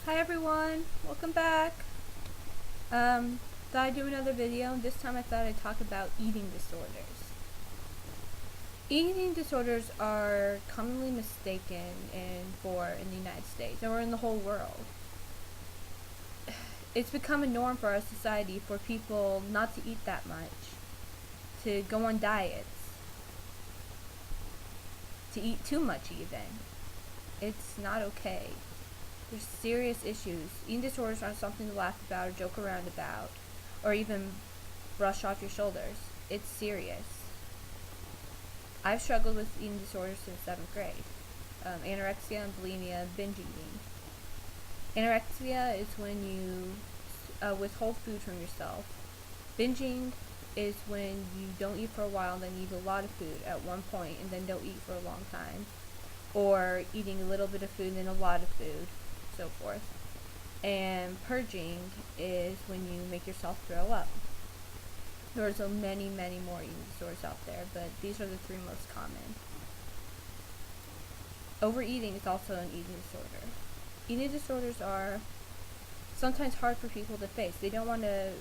Hi everyone, welcome back. Thought I'd do another video. This time I thought I'd talk about eating disorders. Eating disorders are commonly mistaken in the United States or in the whole world. It's become a norm for our society for people not to eat that much, to go on diets, to eat too much even. It's not okay. There's serious issues. Eating disorders aren't something to laugh about or joke around about, or even brush off your shoulders. It's serious. I've struggled with eating disorders since 7th grade. Anorexia and bulimia, binge eating. Anorexia is when you withhold food from yourself. Binging is when you don't eat for a while, then you eat a lot of food at one point, and then don't eat for a long time. Or eating a little bit of food and then a lot of food, so forth. And purging is when you make yourself throw up. There's many more eating disorders out there, but these are the three most common. Overeating is also an eating disorder. Eating disorders are sometimes hard for people to face. They don't want to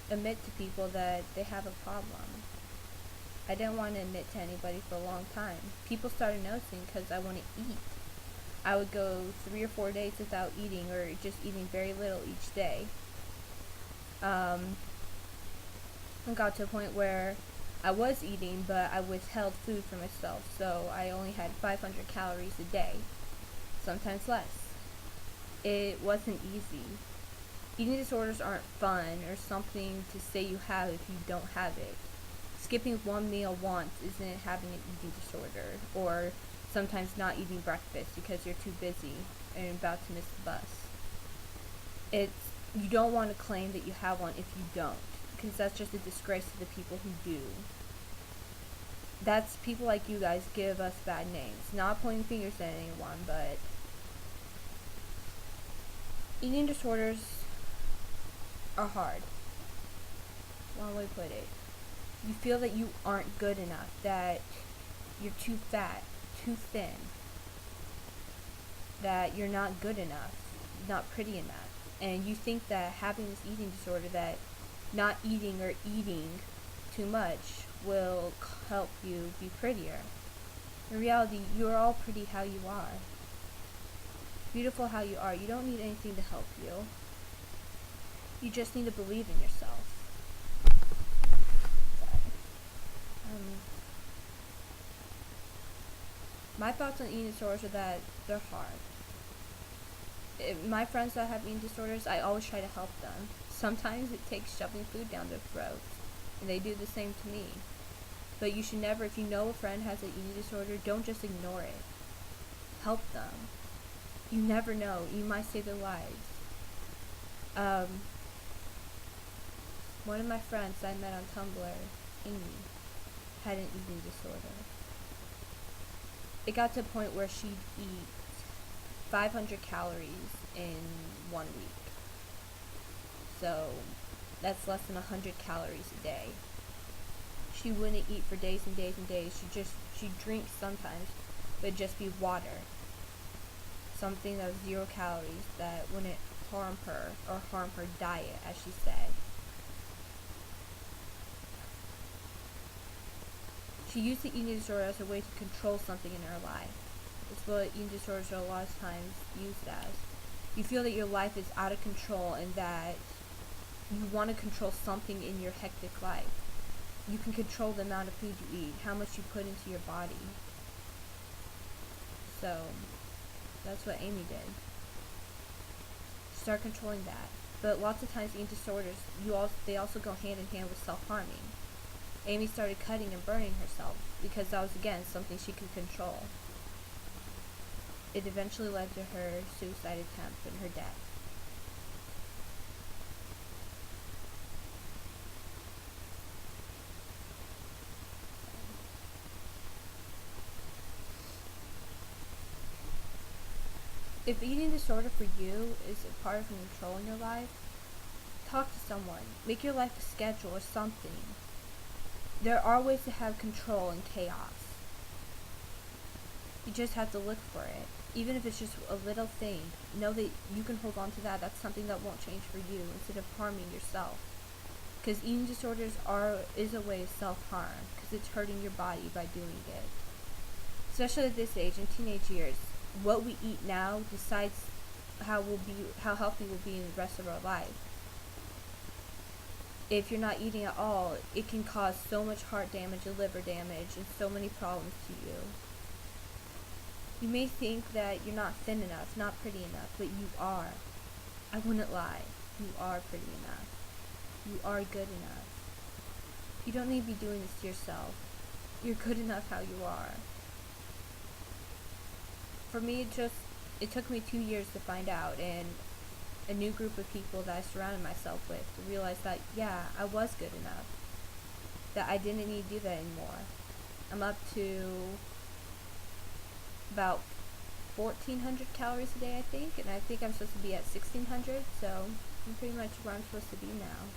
admit to people that they have a problem. I didn't want to admit to anybody for a long time. People started noticing because I wouldn't eat. I would go 3 or 4 days without eating, or just eating very little each day. I got to a point where I was eating, but I withheld food for myself, so I only had 500 calories a day, sometimes less. It wasn't easy. Eating disorders aren't fun or something to say you have if you don't have it. Skipping one meal once isn't having an eating disorder, or sometimes not eating breakfast because you're too busy and about to miss the bus. You don't want to claim that you have one if you don't, because that's just a disgrace to the people who do. That's people like you guys give us bad names. Not pointing fingers at anyone, but eating disorders are hard. One way to put it. You feel that you aren't good enough, that you're too fat, too thin, that you're not good enough, not pretty enough. And you think that having this eating disorder, that not eating or eating too much will help you be prettier. In reality, you're all pretty how you are. Beautiful how you are. You don't need anything to help you. You just need to believe in yourself. My thoughts on eating disorders are that they're hard. My friends that have eating disorders, I always try to help them. Sometimes it takes shoving food down their throats, and they do the same to me. But you should never, if you know a friend has an eating disorder, don't just ignore it. Help them. You never know. You might save their lives. One of my friends I met on Tumblr, Amy, had an eating disorder. It got to a point where she'd eat 500 calories in 1 week. So that's less than 100 calories a day. She wouldn't eat for days and days and days. She'd drink sometimes, but it'd just be water. Something that was 0 calories that wouldn't harm her or harm her diet, as she said. She used the eating disorder as a way to control something in her life. It's what eating disorders are a lot of times used as. You feel that your life is out of control and that you want to control something in your hectic life. You can control the amount of food you eat, how much you put into your body. So, that's what Amy did. Start controlling that. But lots of times eating disorders, they also go hand in hand with self-harming. Amy started cutting and burning herself because that was, again, something she could control. It eventually led to her suicide attempt and her death. If eating disorder for you is a part of controlling your life, talk to someone. Make your life a schedule or something. There are ways to have control in chaos. You just have to look for it. Even if it's just a little thing, know that you can hold on to that. That's something that won't change for you instead of harming yourself. Because eating disorders is a way of self-harm because it's hurting your body by doing it. Especially at this age, in teenage years, what we eat now decides how healthy we'll be in the rest of our life. If you're not eating at all, it can cause so much heart damage and liver damage and so many problems to you. You may think that you're not thin enough, not pretty enough, but you are. I wouldn't lie. You are pretty enough. You are good enough. You don't need to be doing this to yourself. You're good enough how you are. For me, it took me 2 years to find out, and a new group of people that I surrounded myself with to realize that, yeah, I was good enough. That I didn't need to do that anymore. I'm up to about 1,400 calories a day, I think, and I think I'm supposed to be at 1,600, so I'm pretty much where I'm supposed to be now.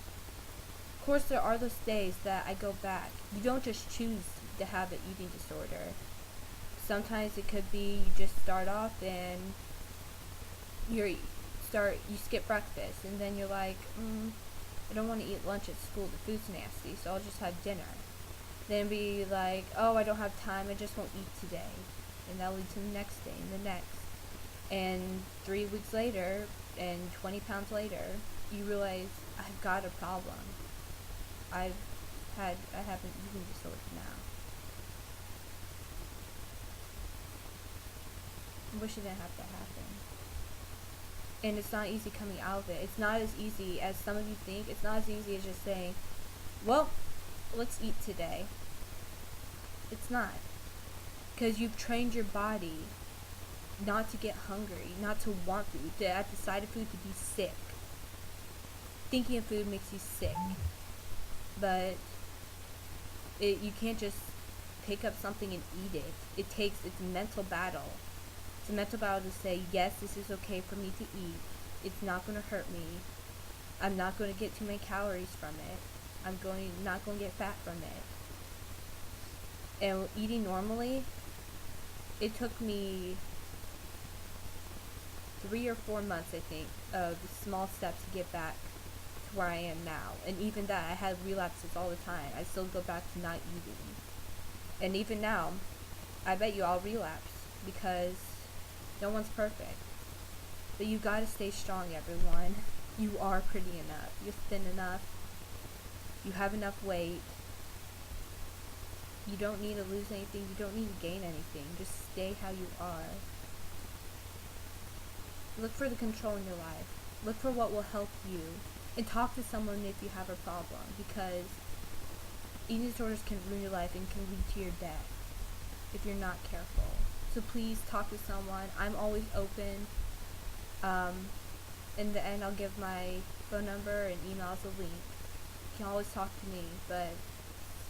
Of course, there are those days that I go back. You don't just choose to have an eating disorder. Sometimes it could be you just start off and you skip breakfast, and then you're like, I don't want to eat lunch at school, the food's nasty, so I'll just have dinner. Then be like, oh, I don't have time, I just won't eat today. And that'll lead to the next day and the next. And 3 weeks later, and 20 pounds later, you realize, I've got a problem. I have an eating disorder now. I wish it didn't have to happen. And it's not easy coming out of it. It's not as easy as some of you think. It's not as easy as just saying, well, let's eat today. It's not. Because you've trained your body not to get hungry, not to want food, at the sight of food to be sick. Thinking of food makes you sick. But you can't just pick up something and eat it. It's a mental battle. It's a mental battle to say, yes, this is okay for me to eat. It's not going to hurt me. I'm not going to get too many calories from it. I'm not going to get fat from it. And eating normally, it took me 3 or 4 months, I think, of small steps to get back to where I am now. And even that, I had relapses all the time. I still go back to not eating. And even now, I bet you I'll relapse because no one's perfect. But you gotta stay strong, everyone. You are pretty enough. You're thin enough. You have enough weight. You don't need to lose anything. You don't need to gain anything. Just stay how you are. Look for the control in your life. Look for what will help you. And talk to someone if you have a problem. Because eating disorders can ruin your life and can lead to your death if you're not careful. So please talk to someone. I'm always open. In the end, I'll give my phone number and email as a link. You can always talk to me. But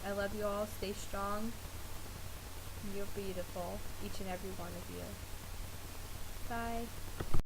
I love you all. Stay strong. You're beautiful. Each and every one of you. Bye.